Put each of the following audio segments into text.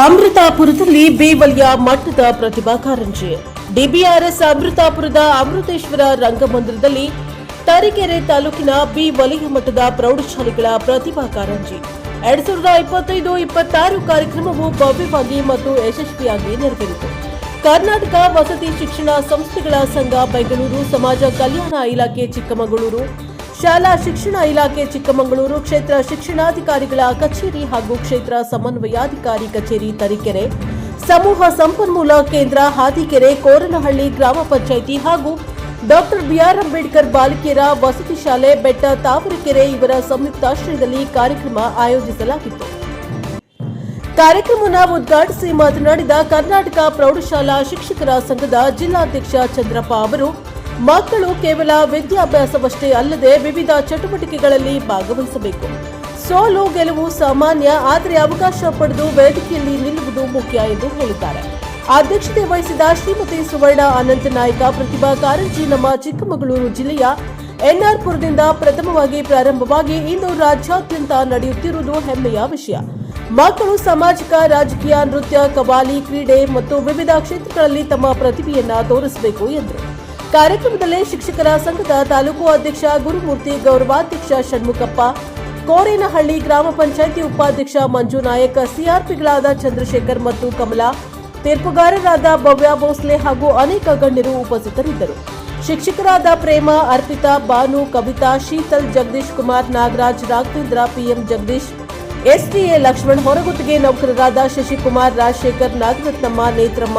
ಅಮೃತಾಪುರದಲ್ಲಿ B ವಲಯ ಮಟ್ಟದ ಪ್ರತಿಭಾ ಕಾರಂಜಿ. ಡಿಬಿಆರ್ಎಸ್ ಅಮೃತಾಪುರದ ಅಮೃತೇಶ್ವರ ರಂಗಮಂದಿರದಲ್ಲಿ ತರೀಕೆರೆ ತಾಲೂಕಿನ ಬಿ ವಲಯ ಮಟ್ಟದ ಪ್ರೌಢಶಾಲೆಗಳ ಪ್ರತಿಭಾ ಕಾರಂಜಿ 2025-26 ಕಾರ್ಯಕ್ರಮವು ಭವ್ಯವಾಗಿ ಮತ್ತು ಯಶಸ್ವಿಯಾಗಿ ನೆರವೇರಿತು. ಕರ್ನಾಟಕ ವಸತಿ ಶಿಕ್ಷಣ ಸಂಸ್ಥೆಗಳ ಸಂಘ ಬೆಂಗಳೂರು, ಸಮಾಜ ಕಲ್ಯಾಣ ಇಲಾಖೆ ಚಿಕ್ಕಮಗಳೂರು, ಶಾಲಾ ಶಿಕ್ಷಣ ಇಲಾಖೆ ಚಿಕ್ಕಮಗಳೂರು, ಕ್ಷೇತ್ರ ಶಿಕ್ಷಣಾಧಿಕಾರಿಗಳ ಕಚೇರಿ ಹಾಗೂ ಕ್ಷೇತ್ರ ಸಮನ್ವಯಾಧಿಕಾರಿ ಕಚೇರಿ ತರೀಕೆರೆ, ಸಮೂಹ ಸಂಪನ್ಮೂಲ ಕೇಂದ್ರ ಹಾದಿಕೆರೆ, ಕೋರನಹಳ್ಳಿ ಗ್ರಾಮ ಪಂಚಾಯಿತಿ ಹಾಗೂ ಡಾಕ್ಟರ್ ಬಿಆರ್ ಅಂಬೇಡ್ಕರ್ ಬಾಲಕಿಯರ ವಸತಿ ಶಾಲೆ ಬೆಟ್ಟ ತಾವರೆಕೆರೆ ಇವರ ಸಂಯುಕ್ತಾಶ್ರಯದಲ್ಲಿ ಕಾರ್ಯಕ್ರಮ ಆಯೋಜಿಸಲಾಗಿತ್ತು. ಕಾರ್ಯಕ್ರಮವನ್ನು ಉದ್ಘಾಟಿಸಿ ಮಾತನಾಡಿದ ಕರ್ನಾಟಕ ಪ್ರೌಢಶಾಲಾ ಶಿಕ್ಷಕರ ಸಂಘದ ಜಿಲ್ಲಾಧ್ಯಕ್ಷ ಚಂದ್ರಪ್ಪ ಅವರು, ಮಕ್ಕಳು ಕೇವಲ ವಿದ್ಯಾಭ್ಯಾಸವಷ್ಟೇ ಅಲ್ಲದೆ ವಿವಿಧ ಚಟುವಟಿಕೆಗಳಲ್ಲಿ ಭಾಗವಹಿಸಬೇಕು. ಸೋಲು ಗೆಲುವು ಸಾಮಾನ್ಯ, ಆದರೆ ಅವಕಾಶ ಪಡೆದು ವೇದಿಕೆಯಲ್ಲಿ ನಿಲ್ಲುವುದು ಮುಖ್ಯ ಎಂದು ಹೇಳಿದ್ದಾರೆ. ಅಧ್ಯಕ್ಷತೆ ವಹಿಸಿದ ಶ್ರೀಮತಿ ಸುವರ್ಣ ಅನಂತ ನಾಯ್ಕ, ಪ್ರತಿಭಾ ಕಾರಂಜಿ ನಮ್ಮ ಚಿಕ್ಕಮಗಳೂರು ಜಿಲ್ಲೆಯ ಎನ್ಆರ್ಪುರದಿಂದ ಪ್ರಥಮವಾಗಿ ಪ್ರಾರಂಭವಾಗಿ ಇಂದು ರಾಜ್ಯಾದ್ಯಂತ ನಡೆಯುತ್ತಿರುವುದು ಹೆಮ್ಮೆಯ ವಿಷಯ. ಮಕ್ಕಳು ಸಾಮಾಜಿಕ, ರಾಜಕೀಯ, ನೃತ್ಯ, ಕವಾಲಿ, ಕ್ರೀಡೆ ಮತ್ತು ವಿವಿಧ ಕ್ಷೇತ್ರಗಳಲ್ಲಿ ತಮ್ಮ ಪ್ರತಿಭೆಯನ್ನ ತೋರಿಸಬೇಕು ಎಂದರು. ಕಾರ್ಯಕ್ರಮದಲ್ಲಿ ಶಿಕ್ಷಕರ ಸಂಘದ ತಾಲೂಕು ಅಧ್ಯಕ್ಷ ಗುರುಮೂರ್ತಿ, ಗೌರವಾಧ್ಯಕ್ಷ ಷಣ್ಮುಖಪ್ಪ, ಕೋರೇನಹಳ್ಳಿ ಗ್ರಾಮ ಪಂಚಾಯಿತಿ ಉಪಾಧ್ಯಕ್ಷ ಮಂಜು ನಾಯಕ್, ಸಿಆರ್ಪಿಗಳಾದ ಚಂದ್ರಶೇಖರ್ ಮತ್ತು ಕಮಲಾ, ತೀರ್ಪುಗಾರರಾದ ಭವ್ಯ ಭೋಸ್ಲೆ ಹಾಗೂ ಅನೇಕ ಗಣ್ಯರು ಉಪಸ್ಥಿತರಿದ್ದರು. ಶಿಕ್ಷಕರಾದ ಪ್ರೇಮ, ಅರ್ಪಿತಾ, ಭಾನು, ಕವಿತಾ, ಶೀತಲ್, ಜಗದೀಶ್ ಕುಮಾರ್, ನಾಗರಾಜ್, ರಾಘವೇಂದ್ರ, ಪಿಎಂ ಜಗದೀಶ್, ಎಸ್ಟಿಎ ಲಕ್ಷ್ಮಣ್, ಹೊರಗುತ್ತಿಗೆ ನೌಕರರಾದ ಶಶಿಕುಮಾರ್, ರಾಜಶೇಖರ್, ನಾಗರತ್ನಮ್ಮ, ನೇತ್ರಮ್ಮ,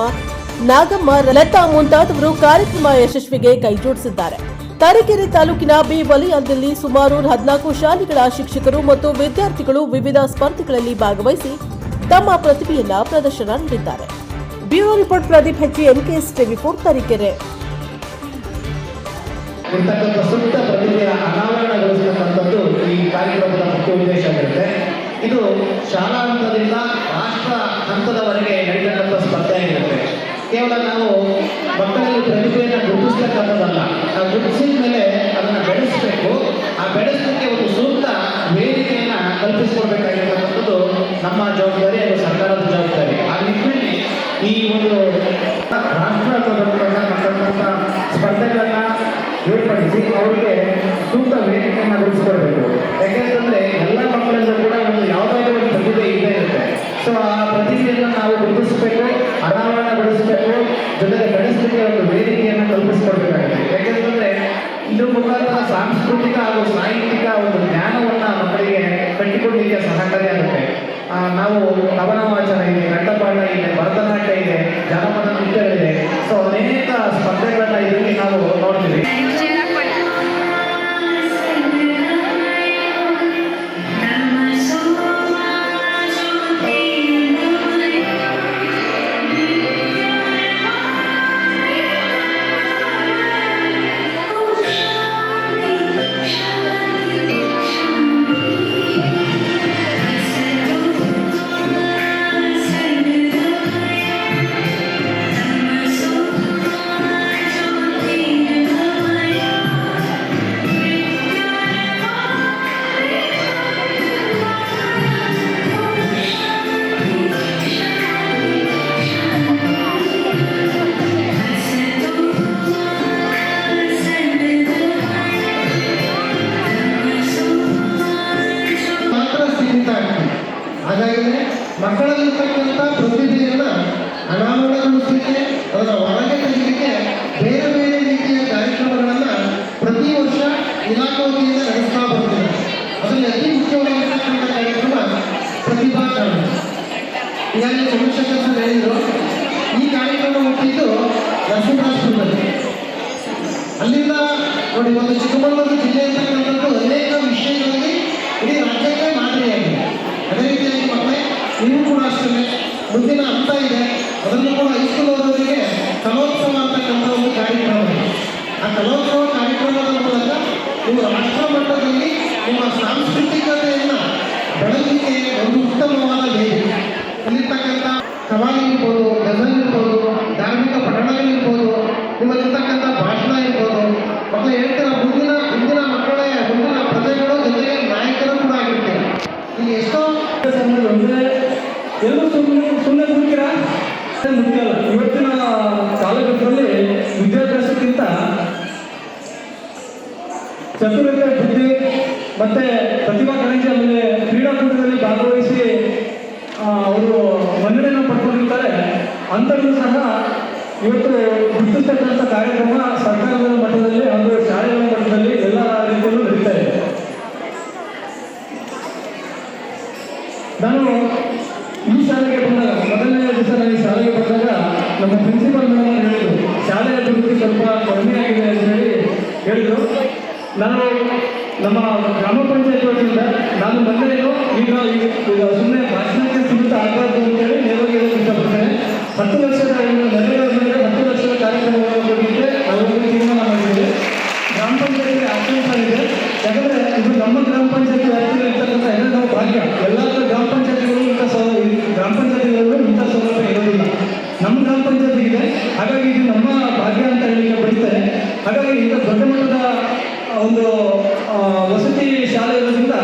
ನಾಗಮ್ಮ, ಲತಾ ಮುಂತಾದವರು ಕಾರ್ಯಕ್ರಮ ಯಶಸ್ವಿಗೆ ಕೈಜೋಡಿಸಿದ್ದಾರೆ. ತರೀಕೆರೆ ತಾಲೂಕಿನ ಬಿ ವಲಯದಲ್ಲಿ ಸುಮಾರು 14 ಶಾಲೆಗಳ ಶಿಕ್ಷಕರು ಮತ್ತು ವಿದ್ಯಾರ್ಥಿಗಳು ವಿವಿಧ ಸ್ಪರ್ಧೆಗಳಲ್ಲಿ ಭಾಗವಹಿಸಿ ತಮ್ಮ ಪ್ರತಿಭೆಯನ್ನ ಪ್ರದರ್ಶನ ನೀಡಿದ್ದಾರೆ. ಬ್ಯೂರೋ ರಿಪೋರ್ಟ್ ಪ್ರದೀಪ್ ಹೆಚ್, ಎನ್ಕೆಎಸ್ ಟಿವಿ4 ತರೀಕೆರೆ. ಸೂಕ್ತ ಪ್ರತಿಭೆಯ ಅನಾವರಣಗೊಳಿಸತಕ್ಕಂಥದ್ದು ಈ ಕಾರ್ಯಕ್ರಮದ ಮುಖ್ಯ ಉದ್ದೇಶವಿರುತ್ತೆ. ಇದು ಶಾಲಾ ಹಂತದಿಂದ ರಾಷ್ಟ್ರ ಹಂತದವರೆಗೆ ನಡೆಯತಕ್ಕಂಥ ಸ್ಪರ್ಧೆ ಆಗಿರುತ್ತೆ. ಕೇವಲ ನಾವು ಮಕ್ಕಳಲ್ಲಿ ಪ್ರತಿಭೆಯನ್ನು ಗುರುತಿಸ್ತಕ್ಕಂಥದ್ದಲ್ಲ, ನಾವು ಗುರುತಿಸಿದ ಮೇಲೆ ಅದನ್ನು ಬೆಳೆಸಬೇಕು. ಆ ಬೆಳೆಸಲಿಕ್ಕೆ ಒಂದು ಸೂಕ್ತ ವೇದಿಕೆಯನ್ನು ಕಲ್ಪಿಸಿಕೊಡ್ಬೇಕಾಗಿರ್ತಕ್ಕಂಥದ್ದು ನಮ್ಮ ಜವಾಬ್ದಾರಿ ಹಾಗೂ ಸರ್ಕಾರದ ಜವಾಬ್ದಾರಿ. ಆ ನಿಟ್ಟಿನಲ್ಲಿ ಈ ಒಂದು ರಾಷ್ಟ್ರ ಹಂತದಂತಹ ಸ್ಪರ್ಧೆಗಳನ್ನು ಏರ್ಪಡಿಸಿ ಅವರಿಗೆ ಸೂಕ್ತ ವೇದಿಕೆಯನ್ನು ಗುರುತಿಸಿಕೊಡ್ಬೇಕು. ಯಾಕೆಂತಂದರೆ ಎಲ್ಲ ಮಕ್ಕಳಲ್ಲೂ ಕೂಡ ಒಂದು ಯಾವುದಾದ್ರೂ ಒಂದು ಪ್ರತಿಭೆ ಇದ್ದೇ ಇರುತ್ತೆ. ಸೊ ಆ ಪ್ರತಿಭೆಯನ್ನು ನಾವು ಗುರುತಿಸಬೇಕು, ಅನಾವರಣಗೊಳಿಸಬೇಕು, ಜೊತೆಗೆ ಬೆಳೆಸಲಿಕ್ಕೆ ಒಂದು ವೇದಿಕೆಯನ್ನು ಕಲ್ಪಿಸಿಕೊಡ್ಬೇಕಾಗುತ್ತೆ. ಯಾಕೆಂತಂದರೆ ಇದ್ರ ಮುಖಾಂತರ ಸಾಂಸ್ಕೃತಿಕ ಹಾಗೂ ಸಾಹಿತ್ಯಿಕ ಒಂದು ಜ್ಞಾನವನ್ನು ಮಕ್ಕಳಿಗೆ ಕಟ್ಟಿಕೊಳ್ಳಲಿಕ್ಕೆ ಸಹಕಾರಿಯಾಗುತ್ತೆ. ನಾವು ಕವನ ವಾಚನ ಇದೆ, ಕಂಠಪಾಠ ಇದೆ, ಭರತನಾಟ್ಯ ಇದೆ, ಜಾನಪದ ನೃತ್ಯಗಳಿದೆ. ಸೊ ಅನೇಕ ಸ್ಪರ್ಧೆಗಳನ್ನ ಇದರಲ್ಲಿ ನಾವು ನೋಡ್ತೀವಿ. ಹಾಗಾಗಿ ಮಕ್ಕಳಲ್ಲಿರ್ತಕ್ಕಂಥ ಪ್ರತಿಭೆಯನ್ನು ಅನಾವರಣಗೊಳಿಸಲಿಕ್ಕೆ, ಅದರ ಹೊರಗೆ ತೆಗೆಯಲಿಕ್ಕೆ ಬೇರೆ ಬೇರೆ ರೀತಿಯ ಕಾರ್ಯಕ್ರಮಗಳನ್ನು ಪ್ರತಿ ವರ್ಷ ಇಲಾಖೆ ವತಿಯಿಂದ ನಡೆಸ್ತಾ ಬರ್ತೀವಿ. ಅದರಲ್ಲಿ ಅತಿ ಮುಖ್ಯವಾಗಿರ್ತಕ್ಕಂಥ ಕಾರ್ಯಕ್ರಮ ಪ್ರತಿಭಾ ಕಾರಂಜಿ. ಈಗಾಗಲೇ ಚಂದ್ರಶೇಖರ್ ಸರ್ ಹೇಳಿದರು, ಈ ಕಾರ್ಯಕ್ರಮ ಹುಟ್ಟಿದ್ದು ನರಸಿಂಹರಾಜಪುರದಲ್ಲಿ. ಅಲ್ಲಿಂದ ನೋಡಿ, ಒಂದು ಚಿಕ್ಕಮಗಳೂರು ಜಿಲ್ಲೆ ಇರ್ತಕ್ಕಂಥದ್ದು ಅನೇಕ ವಿಷಯಗಳಲ್ಲಿ ಇಡೀ ರಾಜ್ಯಕ್ಕೆ ಮಾದರಿಯಾಗಿದೆ. ಅದೇ ರೀತಿಯಾಗಿ ಮಕ್ಕಳೇ ನೀವು ಕೂಡ ಅಷ್ಟೇ ಮುಂದಿನ ಹಂತ ಇದೆ. ಅದನ್ನು ಕೂಡ ಹೈಸ್ಕೂಲ್ ಓದೋರಿಗೆ ಕಲೋತ್ಸವ ಅಂತಕ್ಕಂಥ ಒಂದು ಕಾರ್ಯಕ್ರಮ ಇದೆ. ಆ ಕಲೋತ್ಸವ ಕಾರ್ಯಕ್ರಮದ ಮೂಲಕ ನೀವು ರಾಷ್ಟ್ರ ಮಟ್ಟದಲ್ಲಿ ನಿಮ್ಮ ಸಾಂಸ್ಕೃತಿಕತೆಯನ್ನು ಬೆಳೆಸಲಿಕ್ಕೆ ಒಂದು ಉತ್ತಮವಾದ ವೇದಿಕೆ. ಇಲ್ಲಿರ್ತಕ್ಕಂಥ ಕವಾಲಿ ಇರ್ಬೋದು, ಗಜಲ್ ಇರ್ಬೋದು, ಧಾರ್ಮಿಕ ಪಠಣಗಳಿರ್ಬೋದು, ನಿಮ್ಮಲ್ಲಿರ್ತಕ್ಕಂಥ ಭಾಷಣ ಇರ್ಬೋದು. ಮಕ್ಕಳು ಹೇಳ್ತೀರ, ಮುಂದಿನ ಮಕ್ಕಳೇ ಮುಂದಿನ ಪ್ರಜೆಗಳು, ಜೊತೆಗೆ ನಾಯಕರು ಕೂಡ ಆಗಿರ್ತೀರ. ಇಲ್ಲಿ ಎಷ್ಟೋ ಅಂದರೆ ಎಲ್ಲರೂ ಸುಮ್ಮನೆ ಕೂಡ್ತೀರಾ ಮುಖ್ಯ ಅಲ್ಲ. ಇವತ್ತಿನ ಕಾಲಘಟ್ಟದಲ್ಲಿ ವಿದ್ಯಾಭ್ಯಾಸಕ್ಕಿಂತ ಚತುರತೆ, ಬುದ್ಧಿ ಮತ್ತೆ ಪ್ರತಿಭಾ ಕಾರಂಜಿ ಆಮೇಲೆ ಕ್ರೀಡಾಕೂಟದಲ್ಲಿ ಭಾಗವಹಿಸಿ ಅವರು ಮನ್ನಣೆಯನ್ನು ಪಡ್ಕೊಂಡಿರ್ತಾರೆ. ಅಂಥದ್ದು ಸಹ ಇವತ್ತು ಗುರುತಿಸ್ತಕ್ಕಂಥ ಕಾರ್ಯಕ್ರಮ ಸರ್ಕಾರದ ಮಟ್ಟದಲ್ಲಿ ಹಾಗೂ ಶಾಲೆಗಳ ಮಟ್ಟದಲ್ಲಿ ಎಲ್ಲ ರೀತಿಯಲ್ಲೂ ನಡೀತಾ ಇದೆ. ನಾನು ಈ ಶಾಲೆಗೆ ಬಂದಾಗ ಮೊದಲನೇ ದಿವಸ ನಾನು ಈ ಶಾಲೆಗೆ ಬಂದಾಗ ನಮ್ಮ ಪ್ರಿನ್ಸಿಪಾಲ್ ಮೇಡಮ್ ಹೇಳಿದರು, ಶಾಲೆಯ ಅಭಿವೃದ್ಧಿ ಸ್ವಲ್ಪ ಕಡಿಮೆ ಆಗಿದೆ ಅಂತ ಹೇಳಿ ಹೇಳಿದರು. ನಾನು ನಮ್ಮ ಗ್ರಾಮ ಪಂಚಾಯತ್ ವತಿಯಿಂದ ನಾನು ಬಂದೇನು ಈಗ ಸುಮ್ಮನೆ ಭಾಷಣಕ್ಕೆ ಸೀಮಿತ ಆಗಬಾರ್ದು ಅಂತೇಳಿ ನೇರವಾಗಿ ಹೇಳೋಕ್ಕೆ ಇಷ್ಟಪಡ್ತೇನೆ. 10 ಲಕ್ಷದ ನೆರೆಯ 10 ಲಕ್ಷದ ಕಾರ್ಯಕ್ರಮಗಳನ್ನು ಕೊಡಲಿಕ್ಕೆ ನಾವು ತೀರ್ಮಾನ ಮಾಡಿದ್ದೇವೆ. ಗ್ರಾಮ ಪಂಚಾಯತಿಗೆ ಆಕಾಂಕ್ಷ ಇದೆ. ಯಾಕಂದರೆ ಇದು ನಮ್ಮ ಗ್ರಾಮ ಪಂಚಾಯತಿ ವ್ಯಾಪ್ತಿಯಲ್ಲಿ ಇರ್ತಕ್ಕಂಥ ಎಲ್ಲ ನಾವು ಭಾಗ್ಯ. ಎಲ್ಲ ಗ್ರಾಮ ಪಂಚಾಯತಿಗಳು ಗ್ರಾಮ ಪಂಚಾಯತಿಗಳು ಇಂಥ ಸೌಲಭ್ಯ ಇರೋದಿಲ್ಲ. ನಮ್ಮ ಗ್ರಾಮ ಪಂಚಾಯತಿ ಇದೆ, ಹಾಗಾಗಿ ಇದು ನಮ್ಮ ಭಾಗ್ಯ ಅಂತ ಹೇಳಲಿಕ್ಕೆ ಬರೀತಾರೆ. ಹಾಗಾಗಿ ಇಂಥ ದೊಡ್ಡ ಮಟ್ಟದ ಒಂದು ವಸತಿ ಶಾಲೆ ಇರೋದ್ರಿಂದ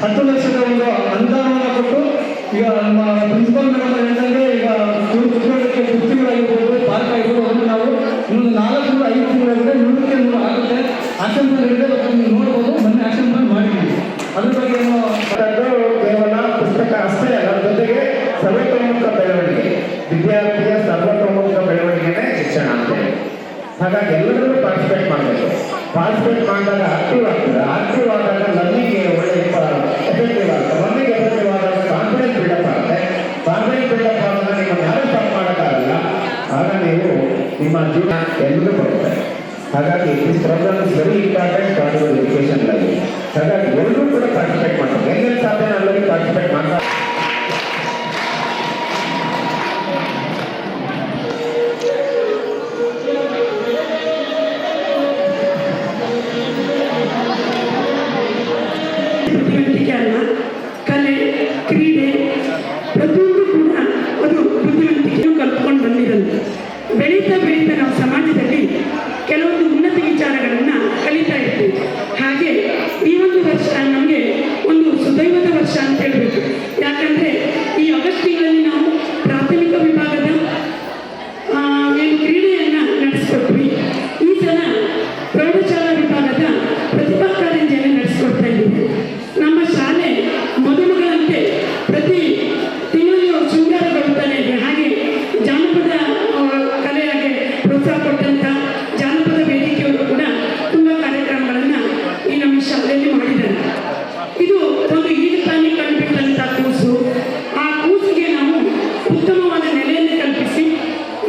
10 ಲಕ್ಷದ ಒಂದು ಅನುದಾನವನ್ನು ಕೊಟ್ಟು ಈಗ ನಮ್ಮ ಪ್ರಿನ್ಸಿಪಾಲ್ ಮೇಡಮ್ ಹೇಳಿದಂಗೆ ಈಗ ಕುತ್ಕೊಳ್ಳೋಕ್ಕೆ ಕುರ್ಚಿಗಳಾಗಿರ್ಬೋದು, ಪಾರ್ಕ್ ಆಗಿರ್ಬೋದು, ಅದನ್ನು ನಾವು ಇನ್ನೊಂದು 4-5 ತಿಂಗಳಾಗಿದೆ 100 ಆಗುತ್ತೆ. ಆಕ್ಷನ್ ಪ್ಲಾನ್ ಹೇಳಿದೆ, ನೀವು ನೋಡ್ಬೋದು. ಮೊನ್ನೆ ಆಕ್ಷನ್ ಪ್ಲಾನ್ ಮಾಡಿದ್ದೀವಿ. ಅದ್ರ ಬಗ್ಗೆ ಏನು ಕೇವಲ ಪುಸ್ತಕ ಅಷ್ಟೇ ಅಲ್ಲ, ಜೊತೆಗೆ ಸರ್ವತೋಮುಖ ಬೆಳವಣಿಗೆ, ವಿದ್ಯಾರ್ಥಿಯ ಸರ್ವತೋಮುಖ ಬೆಳವಣಿಗೆನೇ ಶಿಕ್ಷಣ ಅಂತೇಳಿ. ಹಾಗಾಗಿ ಎಲ್ಲರೂ ಪಾರ್ಟಿಸಿಪೇಟ್ ಮಾಡಬೇಕು. ಪಾರ್ಟಿಸಿಪೇಟ್ ಮಾಡಿದಾಗ ಆಕ್ಟಿವ್ ಆಗ್ತದೆ. ಆಕ್ಟಿವ್ ಆದಾಗ ಲರ್ನಿಂಗ್ಗೆ ಒಳ್ಳೆ ಎಫೆಕ್ಟಿವ್ ಆಗ್ತದೆ. ಲರ್ನಿಂಗ್ ಎಫೆಕ್ಟಿವ್ ಆದಾಗ ಕಾನ್ಫಿಡೆನ್ಸ್ ಬಿಲ್ಡಪ್ ಆಗುತ್ತೆ. ಕಾನ್ಫಿಡೆನ್ಸ್ ಬಿಲ್ಡಪ್ ಆದಾಗ ನಿಮ್ಮನ್ನು ಯಾರು ಸ್ಟಾಪ್ ಮಾಡೋಕ್ಕಾಗಲ್ಲ. ಆಗ ನೀವು ನಿಮ್ಮ ಜೀವನ ಎಲ್ಲರೂ ಬರುತ್ತೆ. ಹಾಗಾಗಿ this programme is very important for your education life. ಹಾಗಾಗಿ ಎಲ್ಲರೂ ಕೂಡ ಪಾರ್ಟಿಸಿಪೇಟ್ ಮಾಡ್ತಾರೆ. ಹೆಂಗೆ ಸಾಧ್ಯ ಎಲ್ಲರೂ ಪಾರ್ಟಿಸಿಪೇಟ್ ಮಾಡ್ತಾರೆ. ಕಲೆ, ಕ್ರೀಡೆ ಪ್ರತಿಯೊಂದು ಕೂಡ ಅದು ಬುದ್ಧಿವಂತಿಕೆಯನ್ನು ಕಲ್ತ್ಕೊಂಡು ಬಂದಿರೋದು. ಬೆಳೀತಾ ಬೆಳೀತಾ ನಾವು ಸಮಾಜದಲ್ಲಿ ಕೆಲವೊಂದು ಉನ್ನತ ವಿಚಾರಗಳನ್ನು ಕಲಿತಾ ಇರ್ತೀವಿ. ಹಾಗೆ ಈ ಒಂದು ವರ್ಷ ನಮಗೆ ಒಂದು ಸುದೈವದ ವರ್ಷ ಅಂತ ಹೇಳಬೇಕು. ಯಾಕಂದರೆ ಈ ಆಗಸ್ಟ್ ತಿಂಗಳಲ್ಲಿ ನಾವು ಪ್ರಾಥಮಿಕ ವಿಭಾಗದ ಏನು ಕ್ರೀಡೆಯನ್ನು ನಡೆಸ್ಕೊಟ್ವಿ. ಈ ಸಲ ಪ್ರೌಢಶಾಲಾ ವಿಭಾಗದ ಪ್ರತಿಭಾ ಕಾರಂಜಿಯನ್ನು ನಡೆಸ್ಕೊಡ್ತಾ ಇದ್ದೀವಿ. ನಮ್ಮ ಶಾಲೆ ಮದುಮಗಳಂತೆ ಪ್ರತಿ ತಿಂಗಳು ಶೃಂಗಾರಗೊಳ್ತಾನೆ ಇದೆ. ಹಾಗೆ ಜಾನಪದ ಕಲೆಯಾಗೆ ಪ್ರೋತ್ಸಾಹ ಕೊಟ್ಟಂಥ ಜಾನಪದ ವೇದಿಕೆಯವರು ಕೂಡ ತುಂಬ ಕಾರ್ಯಕ್ರಮಗಳನ್ನು ಈ ನಮ್ಮ ಶಾಲೆಯಲ್ಲಿ ಮಾಡಿದ್ದಾರೆ. ಇದು ಒಂದು ಈಗ ತಾನೇ ಕಂಡುಬಿಟ್ಟಂಥ ಕೂಸು. ಆ ಕೂಸಿಗೆ ನಾವು ಉತ್ತಮವಾದ ನೆಲೆಯನ್ನು ಕಲ್ಪಿಸಿ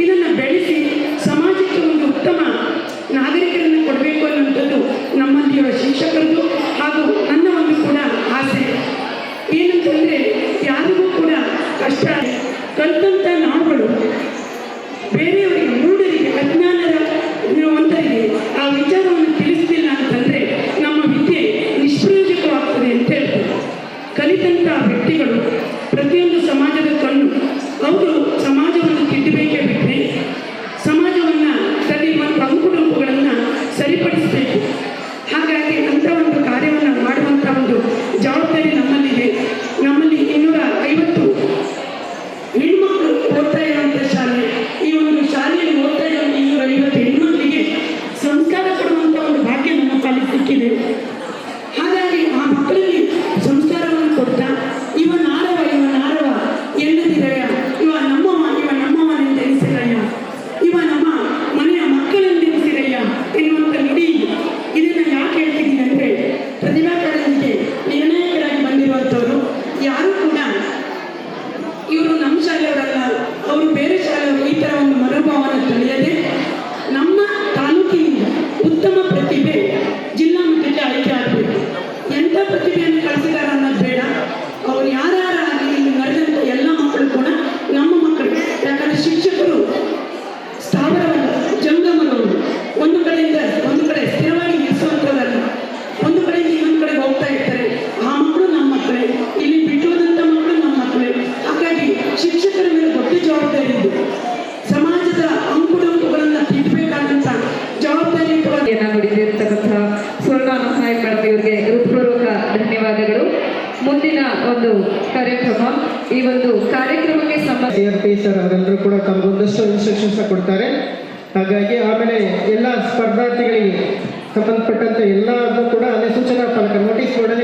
ಇದನ್ನು ಬೆಳೆಸಿ ಸಮಾಜಕ್ಕೆ ಒಂದು ಉತ್ತಮ ನಾಗರಿಕರನ್ನು ಕೊಡಬೇಕು ಅನ್ನುವಂಥದ್ದು ನಮ್ಮಲ್ಲಿರುವ ಶಿಕ್ಷಕರದು ಹಾಗೂ ನನ್ನ ಒಂದು ಕೂಡ ಆಸೆ. ಏನಂತಂದರೆ ಯಾರಿಗೂ ಕೂಡ ಕಷ್ಟ ಕಲಿತಂಥ ನಾವುಗಳು ಬೇರೆಯವರಿಗೆ, ಮೂಢರಿಗೆ, ಅಜ್ಞಾನವಂತರಿಗೆ ಆ ವಿಚಾರವನ್ನು ತಿಳಿಸ್ತಿಲ್ಲ ಅಂತಂದರೆ ನಮ್ಮ ವಿದ್ಯೆ ನಿಷ್ಪ್ರಯೋಜಕವಾಗ್ತದೆ ಅಂತ ಹೇಳ್ತಾರೆ. ಕಲಿತಂಥ ವ್ಯಕ್ತಿಗಳು ಪ್ರತಿಯೊಂದು ಸಮಾಜದ ಕಣ್ಣು. ಅವರು ಸಮಾಜವನ್ನು ತಿದ್ದಬೇಕೇ ಬಿಟ್ಟರೆ ಸಮಾಜವನ್ನು ತಲ್ಲಿರುವಂಥ ಅಂಕುಡೊಂಕುಗಳನ್ನು ಸರಿಪಡಿಸಬೇಕು. ಹಾಗಾಗಿ ಅಂಥ ಒಂದು ಕಾರ್ಯವನ್ನು ಮಾಡುವಂಥ ಒಂದು ಜವಾಬ್ದಾರಿ ನಮ್ಮಲ್ಲಿದೆ. ನಮ್ಮಲ್ಲಿ 250 ಹೆಣ್ಮಕ್ಳು ಓದ್ತಾ ಇರುವಂಥ ಶಾಲೆ. ಈ ಒಂದು ಶಾಲೆಯಲ್ಲಿ ಓದ್ತಾ ಇರೋ 250 ಹೆಣ್ಮಕ್ಳಿಗೆ ಸಂಸ್ಕಾರ ಕೊಡುವಂಥ ಒಂದು ಭಾಗ್ಯ ನಮ್ಮ ಪಾಲಿಗೆ ಸಿಕ್ಕಿದೆ. ಹಾಗಾಗಿ ಆ ಮಕ್ಕಳಲ್ಲಿ ಸಂಸ್ಕಾರವನ್ನು ಕೊಡ್ತಾ ಇವ ನಾರವ ಎನ್ನದಿರಯ್ಯ, ಇವ ನಮ್ಮವನೆಂದೆನಿಸಿರಯ್ಯ, ಇವ ನಮ್ಮ ಮನೆಯ ಮಕ್ಕಳೆಂದೆನಿಸಿರಯ್ಯ ಎನ್ನುವಂಥ ನುಡಿ. ಇದನ್ನು ಯಾಕೆ ಹೇಳ್ತಿದ್ದೀನಿ ಅಂದರೆ ಪ್ರತಿಭಾ ಕಾರಂಜಿಗೆ ನಿರ್ಣಾಯಕರಾಗಿ ಬಂದಿರುವಂಥವರು ಯಾರೂ ಕೂಡ ಇವರು ನಮ್ಮ ಶಾಲೆಯವರಲ್ಲ, ಅವರು ಬೇರೆ ಶಾಲೆಯವರು, ಈ ಥರ ಒಂದು ಮನೋಭಾವನ ತಿಳಿಯದೆ ನಮ್ಮ ತಾಲೂಕಿನಿಂದ ಉತ್ತಮ ಪ್ರತಿಭೆ ಜಿಲ್ಲಾ ಮಟ್ಟಕ್ಕೆ ಆಯ್ಕೆ ಆಗಬೇಕು. ಎಂಥ ಪ್ರತಿಭೆಯನ್ನು ಕಳಿಸಿದ್ದಾರೆ ಅನ್ನೋದು ಬೇಡ. ಅವರು ಯಾರಾಗಲಿ ಇಲ್ಲಿ ನಡೆದಂಥ ಎಲ್ಲ ಮಕ್ಕಳು ಕೂಡ ನಮ್ಮ ಮಕ್ಕಳು. ಯಾಕಂದರೆ ಶಿಕ್ಷಕರು ಸ್ಥಾವರವಲ್ಲ, ಜಂಗಮನವರು. ಒಂದು ಕಡೆಯಿಂದ ಒಂದು ಕಡೆ ಸ್ಥಿರವಾಗಿ ನಿಲ್ಲಿಸುವಂಥದ್ದಲ್ಲ. ಒಂದು ಕಡೆಯಿಂದ ಇನ್ನೊಂದು ಕಡೆಗೆ ಹೋಗ್ತಾ ಇರ್ತಾರೆ. ಆ ಮಕ್ಕಳು ನಮ್ಮ ಮಕ್ಕಳೇ, ಇಲ್ಲಿ ಬಿಟ್ಟುವುದಂಥ ಮಕ್ಕಳು ನಮ್ಮ ಮಕ್ಕಳೇ. ಹಾಗಾಗಿ ಶಿಕ್ಷಕರ ಮೇಲೆ ದೊಡ್ಡ ಜವಾಬ್ದಾರಿ ಇದೆ. ಸಮಾಜದ ಅಂಕುಡೊಂಕು ಕಾರ್ಯಕ್ರಮಕ್ಕೆ ಸಂಬಂಧ CRP ಸರ್ ಅವರೆಲ್ಲರೂ ಕೂಡ ತಮಗೊಂದಷ್ಟು ಇನ್ಸ್ಟ್ರಕ್ಷನ್ಸ್ ಕೊಡ್ತಾರೆ. ಹಾಗಾಗಿ ಆಮೇಲೆ ಎಲ್ಲ ಸ್ಪರ್ಧಾರ್ಥಿಗಳಿಗೆ ಸಂಬಂಧಪಟ್ಟಂತೆ ಎಲ್ಲದನ್ನು ಕೂಡ ಅದೇ ಸೂಚನಾ ಫಲಕ ನೋಟಿಸ್ ಬೋರ್ಡಲ್ಲಿ